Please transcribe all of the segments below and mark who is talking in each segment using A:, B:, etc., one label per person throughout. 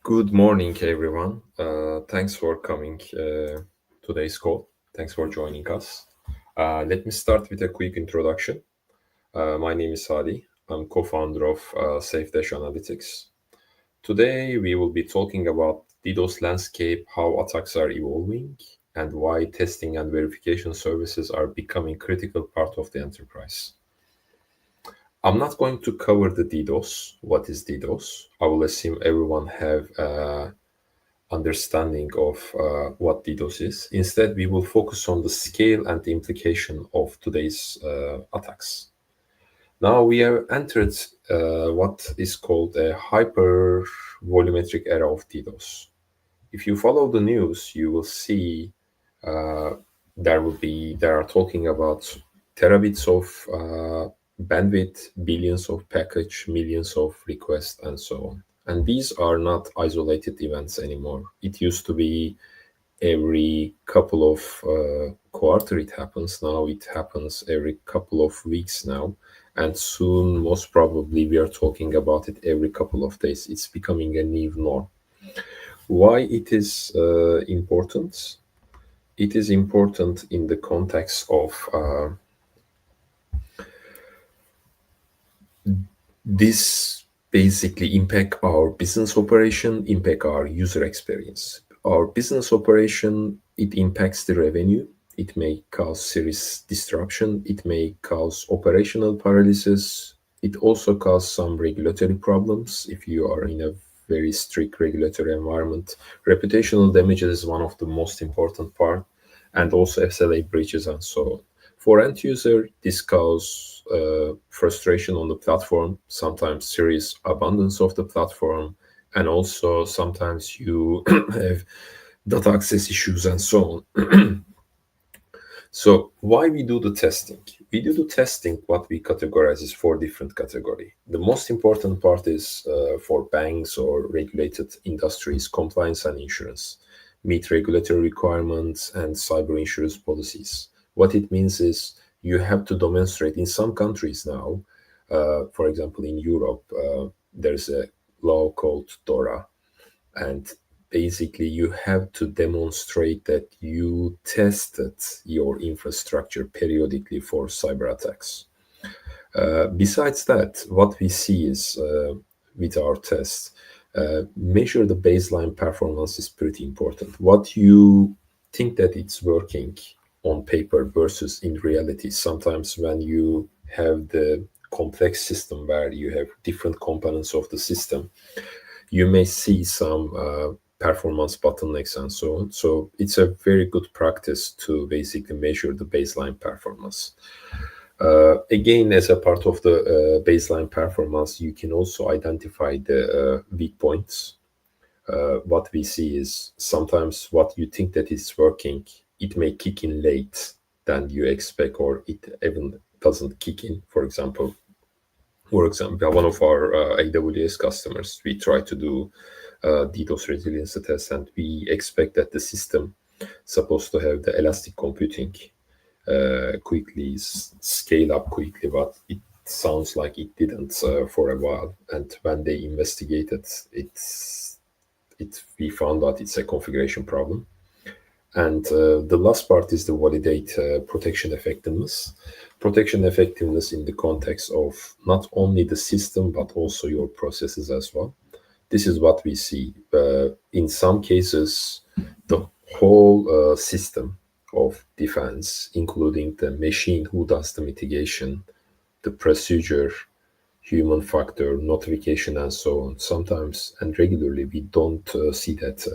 A: Good morning, everyone. Thanks for coming today's call. Thanks for joining us. Let me start with a quick introduction. My name is Hadi. I'm co-founder of Safe Dash Analytics. Today, we will be talking about DDoS landscape, how attacks are evolving, and why testing and verification services are becoming critical part of the enterprise. I'm not going to cover the DDoS. What is DDoS? I will assume everyone have understanding of what DDoS is. Instead, we will focus on the scale and the implication of today's attacks. Now we have entered what is called a hyper volumetric era of DDoS. If you follow the news, you will see uh, there are talking about terabits of bandwidth, billions of package, millions of requests, and so on. And these are not isolated events anymore. It used to be every couple of quarter it happens. Now it happens every couple of weeks now. And soon, most probably, we are talking about it every couple of days. It's becoming a new norm. Why it is important? It is important in the context of this basically impact our business operation, impact our user experience. Our business operation, it impacts the revenue. It may cause serious disruption. It may cause operational paralysis. It also cause some regulatory problems if you are in a very strict regulatory environment. Reputational damages is one of the most important part, and also SLA breaches and so on. For end user, this causes frustration on the platform, sometimes serious abundance of the platform, and also sometimes you have data access issues and so on. So why we do the testing? We do the testing, what we categorize is four different category. The most important part is for banks or regulated industries, compliance and insurance, meet regulatory requirements and cyber insurance policies. What it means is you have to demonstrate in some countries now, for example, in Europe, there's a law called DORA, and basically you have to demonstrate that you tested your infrastructure periodically for cyber attacks. Besides that, what we see is with our tests, measure the baseline performance is pretty important. What you think that it's working on paper versus in reality. Sometimes when you have the complex system where you have different components of the system, you may see some performance bottlenecks and so on. So it's a very good practice to basically measure the baseline performance. Again, as a part of the baseline performance, you can also identify the weak points. What we see is sometimes what you think that is working, it may kick in late than you expect, or it even doesn't kick in. For example, one of our AWS customers, we try to do DDoS resilience test, and we expect that the system supposed to have the elastic computing quickly scale up quickly, but it sounds like it didn't for a while. And when they investigated, we found out it's a configuration problem. And the last part is the validate protection effectiveness. Protection effectiveness in the context of not only the system, but also your processes as well. This is what we see. In some cases, the whole system of defense, including the machine who does the mitigation, the procedure, human factor, notification, and so on. Sometimes and regularly, we don't see that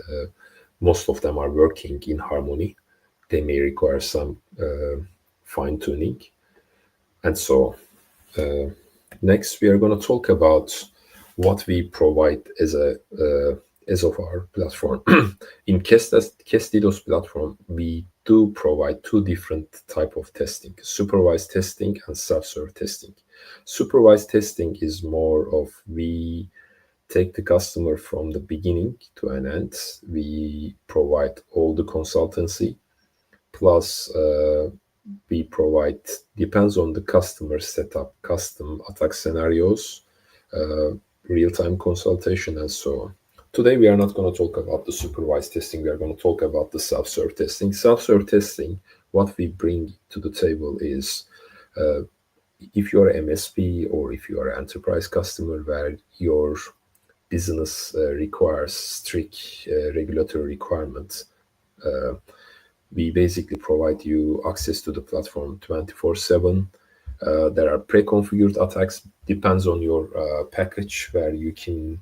A: most of them are working in harmony. They may require some fine tuning. And so next, we are going to talk about what we provide as of our platform. In DDoS platform, we do provide two different type of testing: supervised testing and self-serve testing. Supervised testing is more of we take the customer from the beginning to an end. We provide all the consultancy, plus we provide, depends on the customer setup, custom attack scenarios, real-time consultation, and so on. Today, we are not going to talk about the supervised testing. We are going to talk about the self-serve testing. Self-serve testing, what we bring to the table is if you're MSP or if you are an enterprise customer where your business requires strict regulatory requirements, we basically provide you access to the platform 24/7. There are pre-configured attacks, depends on your package, where you can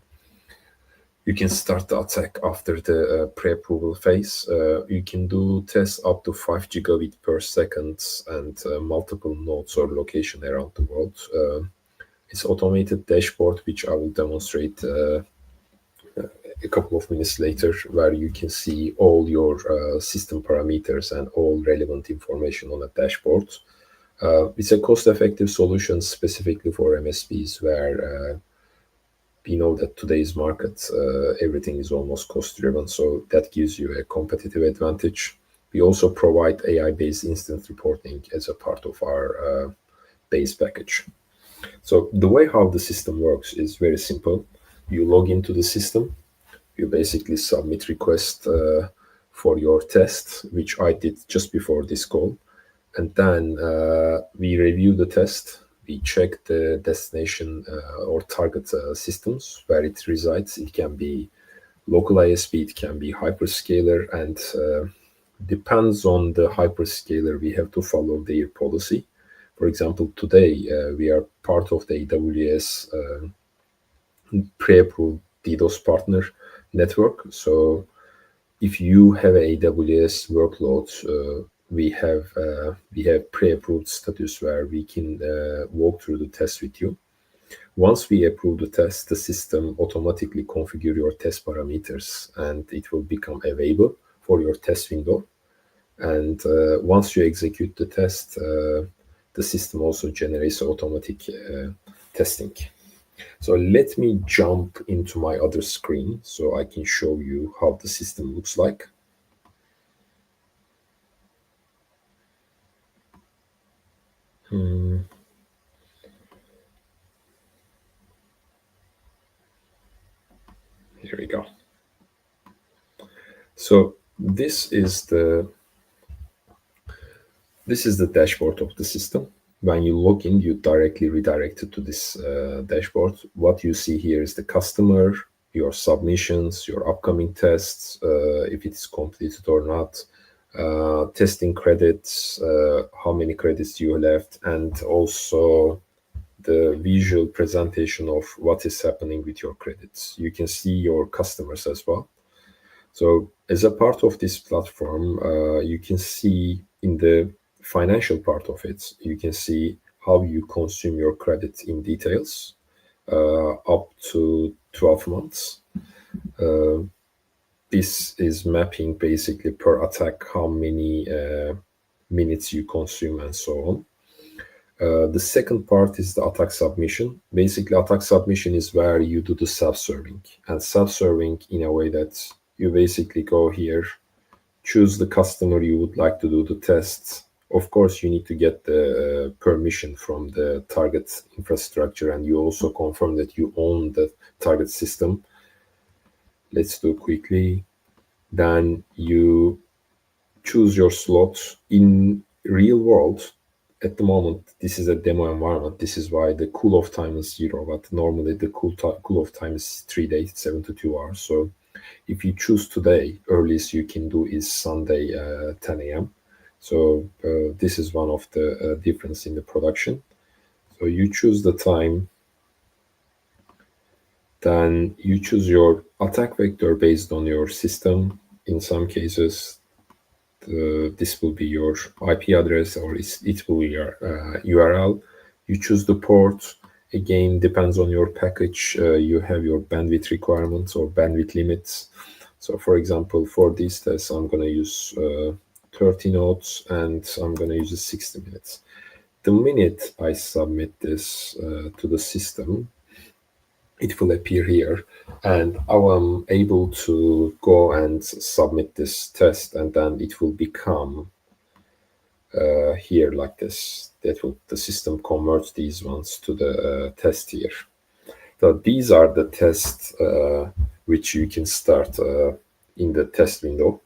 A: start the attack after the pre-approval phase. You can do tests up to 5 gigabit per second and multiple nodes or location around the world. It's automated dashboard, which I will demonstrate a couple of minutes later, where you can see all your system parameters and all relevant information on a dashboard. It's a cost-effective solution specifically for MSPs, where we know that today's market, everything is almost cost-driven, so that gives you a competitive advantage. We also provide AI-based instant reporting as a part of our base package. So the way how the system works is very simple. You log into the system, you basically submit request for your test, which I did just before this call. And then we review the test. We check the destination or target systems where it resides. It can be local ISP, it can be hyperscaler, and depends on the hyperscaler. We have to follow their policy. For example, today we are part of the AWS pre-approved DDoS partner network. So if you have a AWS workload, we have pre-approved status where we can walk through the test with you. Once we approve the test, the system automatically configure your test parameters, and it will become available for your test window. And once you execute the test, the system also generates automatic testing. So let me jump into my other screen so I can show you how the system looks like. Here we go. So this is the dashboard of the system. When you log in, you directly redirected to this dashboard. What you see here is the customer, your submissions, your upcoming tests, if it is completed or not, testing credits, how many credits you left, and also the visual presentation of what is happening with your credits. You can see your customers as well. So as a part of this platform, you can see in the financial part of it, you can see how you consume your credit in details up to 12 months. This is mapping basically per attack how many minutes you consume and so on. The second part is the attack submission. Basically, attack submission is where you do the self-serving, and self-serving in a way that you basically go here, choose the customer you would like to do the tests. Of course, you need to get the permission from the target infrastructure, and you also confirm that you own the target system. Let's do quickly. Then you choose your slots. In real world, at the moment, this is a demo environment. This is why the cool off time is 0, but normally the cool off time is 3 days, 7 to 2 hours. So if you choose today, earliest you can do is Sunday 10 a.m. So this is one of the difference in the production. So you choose the time, then you choose your attack vector based on your system. In some cases, this will be your IP address, or it will be your URL. You choose the port. Again, depends on your package. You have your bandwidth requirements or bandwidth limits. So for example, for these tests, I'm going to use 30 nodes, and I'm going to use 60 minutes. The minute I submit this to the system, it will appear here, and I am able to go and submit this test, and then it will become here like this. The system converts these ones to the test here. So these are the tests which you can start in the test window.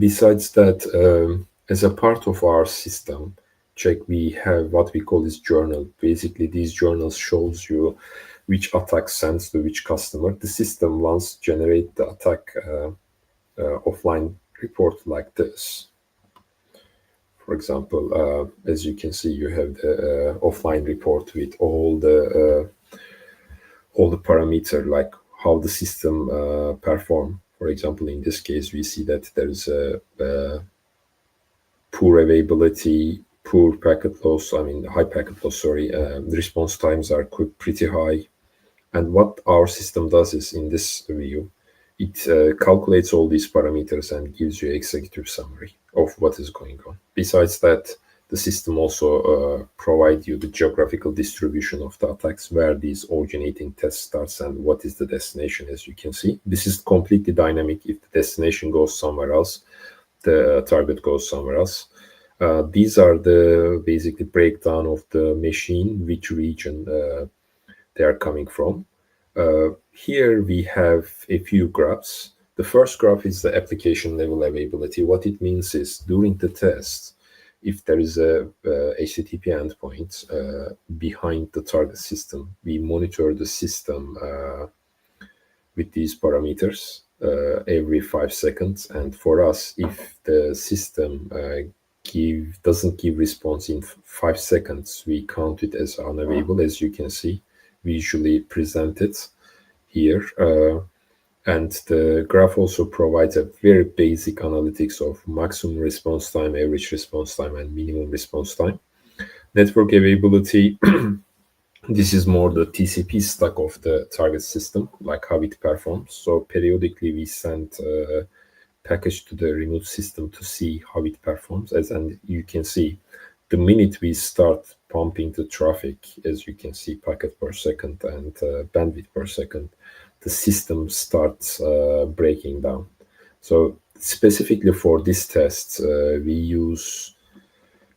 A: Besides that, as a part of our system check, we have what we call this journal. Basically, these journals shows you which attack sends to which customer. The system once generate the attack offline report like this. For example, as you can see, you have the offline report with all the parameter, like how the system perform. For example, in this case, we see that there is a poor availability, poor packet loss. I mean, high packet loss. Sorry, the response times are pretty high. And what our system does is, in this view, it calculates all these parameters and gives you executive summary of what is going on. Besides that, the system also provides you the geographical distribution of the attacks, where these originating test starts and what is the destination. As you can see, this is completely dynamic. If the destination goes somewhere else, the target goes somewhere else. These are the basically breakdown of the machine, which region they are coming from. Here we have a few graphs. The first graph is the application level availability. What it means is, during the test, if there is a HTTP endpoint behind the target system, we monitor the system with these parameters every 5 seconds. And for us, if the system doesn't give response in 5 seconds, we count it as unavailable. As you can see, we usually present it here. And the graph also provides a very basic analytics of maximum response time, average response time, and minimum response time. Network availability, this is more the TCP stack of the target system, like how it performs. So periodically we send a package to the remote system to see how it performs. And you can see, the minute we start pumping the traffic, as you can see, packet per second and bandwidth per second, the system starts breaking down. So specifically for this test, we use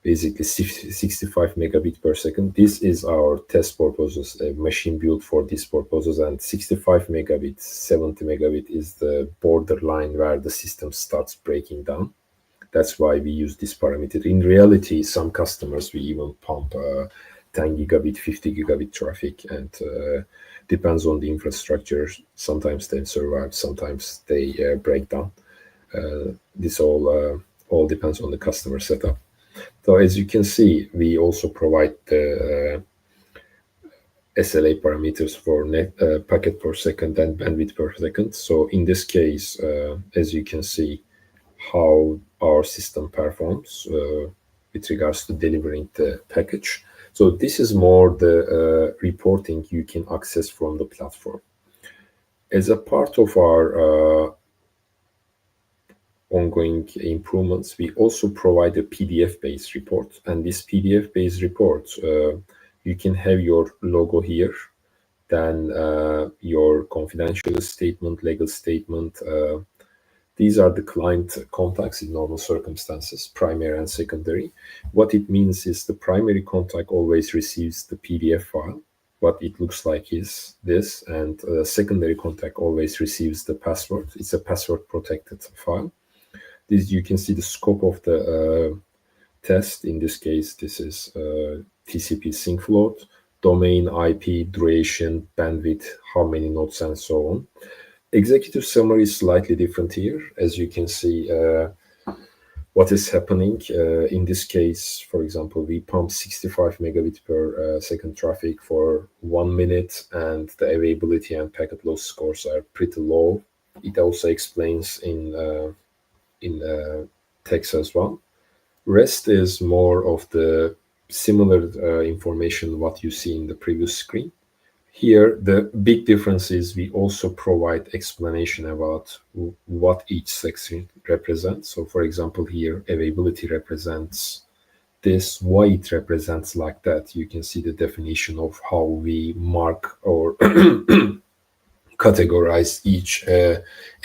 A: basically 65 megabit per second. This is our test purposes, a machine built for these purposes, and 65 megabit, 70 megabit is the borderline where the system starts breaking down. That's why we use this parameter. In reality, some customers, we even pump 10 gigabit, 50 gigabit traffic, and depends on the infrastructure. Sometimes they survive, sometimes they break down. This all depends on the customer setup. So as you can see, we also provide the SLA parameters for net packet per second and bandwidth per second. So in this case, as you can see, how our system performs with regards to delivering the package. So this is more the reporting you can access from the platform. As a part of our ongoing improvements, we also provide a PDF-based report. And this PDF-based report, you can have your logo here, then your confidential statement, legal statement. These are the client contacts in normal circumstances, primary and secondary. What it means is, the primary contact always receives the PDF file. What it looks like is this, and secondary contact always receives the password. It's a password protected file. This, you can see the scope of the test. In this case, this is TCP sync float, domain, IP, duration, bandwidth, how many nodes, and so on. Executive summary is slightly different here. As you can see, what is happening in this case, for example, we pump 65 megabit per second traffic for 1 minute, and the availability and packet loss scores are pretty low. It also explains in text as well. Rest is more of the similar information what you see in the previous screen. Here, the big difference is we also provide explanation about what each section represents. So for example, here, availability represents this, why it represents like that. You can see the definition of how we mark or categorize each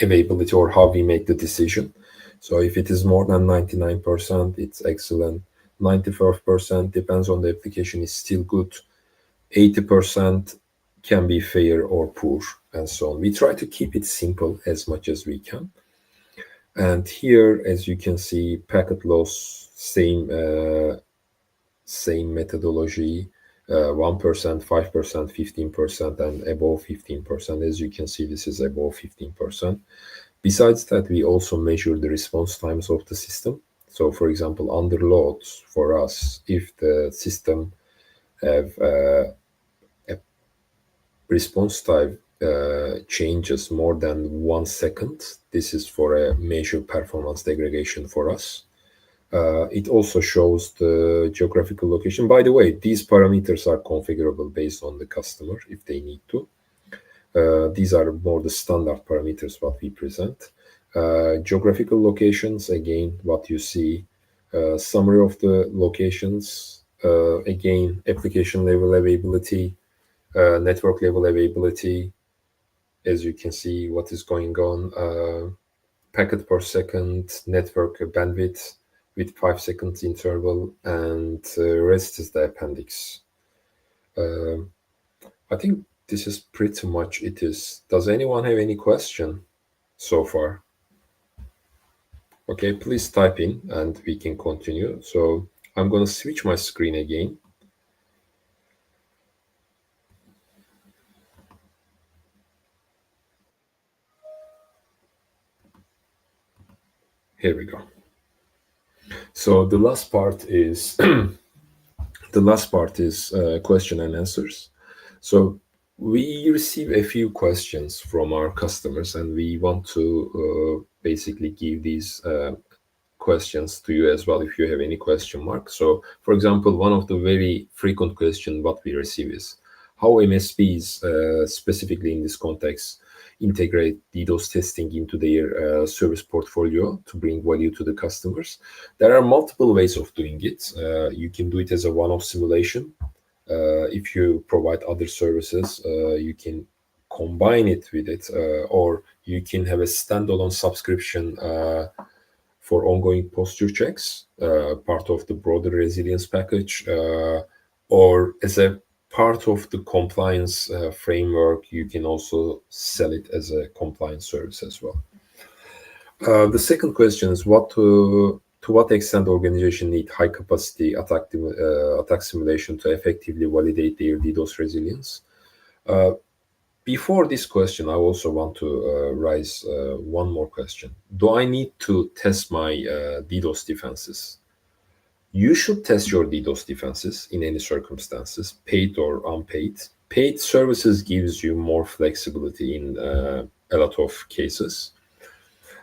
A: availability, or how we make the decision. So if it is more than 99%, it's excellent. 95% depends on the application, is still good. 80% can be fair or poor, and so on. We try to keep it simple as much as we can. And here, as you can see, packet loss, same methodology, 1%, 5%, 15%, and above 15%. As you can see, this is above 15%. Besides that, we also measure the response times of the system. So, for example, under loads for us, if the system have a response time changes more than 1 second, this is for a major performance degradation for us. It also shows the geographical location. By the way, these parameters are configurable based on the customer if they need to. These are more the standard parameters what we present. Geographical locations, again, what you see, summary of the locations, again, application level availability, network level availability, as you can see what is going on, packet per second, network bandwidth with 5 seconds interval, and rest is the appendix. I think this is pretty much it is. Does anyone have any question so far? Okay, please type in and we can continue. So I'm going to switch my screen again. Here we go. So the last part is question and answers. So we receive a few questions from our customers, and we want to basically give these questions to you as well if you have any question mark. So, for example, one of the very frequent questions what we receive is how MSPs, specifically in this context, integrate DDoS testing into their service portfolio to bring value to the customers. There are multiple ways of doing it. You can do it as a one-off simulation. If you provide other services, you can combine it with it, or you can have a standalone subscription for ongoing posture checks, part of the broader resilience package, or as a part of the compliance framework, you can also sell it as a compliance service as well. The second question is to what extent organization need high capacity attack simulation to effectively validate their DDoS resilience? Before this question, I also want to raise one more question. Do I need to test my DDoS defenses? You should test your DDoS defenses in any circumstances, paid or unpaid. Paid services gives you more flexibility in a lot of cases.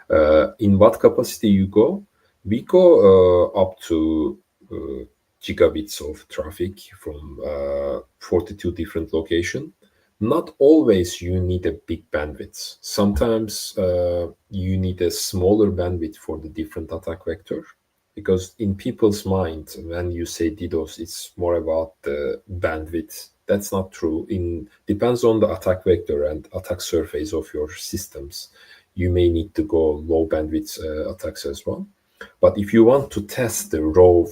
A: In what capacity you go? We go up to gigabits of traffic from 42 different locations. Not always you need a big bandwidth. Sometimes you need a smaller bandwidth for the different attack vector, because in people's mind, when you say DDoS, it's more about the bandwidth. That's not true. Depends on the attack vector and attack surface of your systems. You may need to go low bandwidth attacks as well. But if you want to test the raw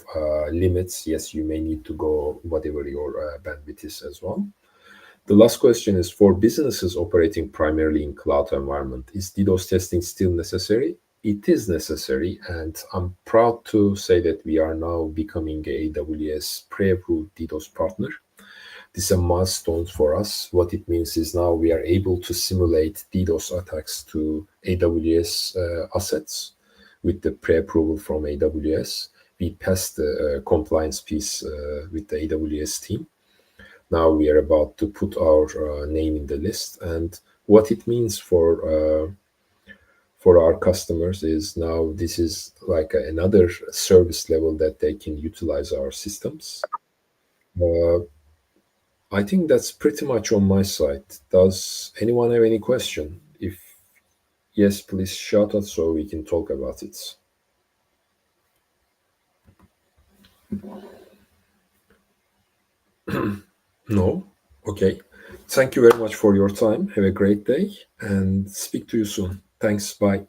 A: limits, yes, you may need to go whatever your bandwidth is as well. The last question is for businesses operating primarily in cloud environment. Is DDoS testing still necessary? It is necessary, and I'm proud to say that we are now becoming a AWS pre-approved DDoS partner. This is a milestone for us. What it means is now we are able to simulate DDoS attacks to AWS assets with the pre-approval from AWS. We passed the compliance piece with the AWS team. Now we are about to put our name in the list, and what it means for our customers is now this is like another service level that they can utilize our systems. I think that's pretty much on my side. Does anyone have any question? If yes, please shout out so we can talk about it. No? Okay. Thank you very much for your time. Have a great day and speak to you soon. Thanks. Bye.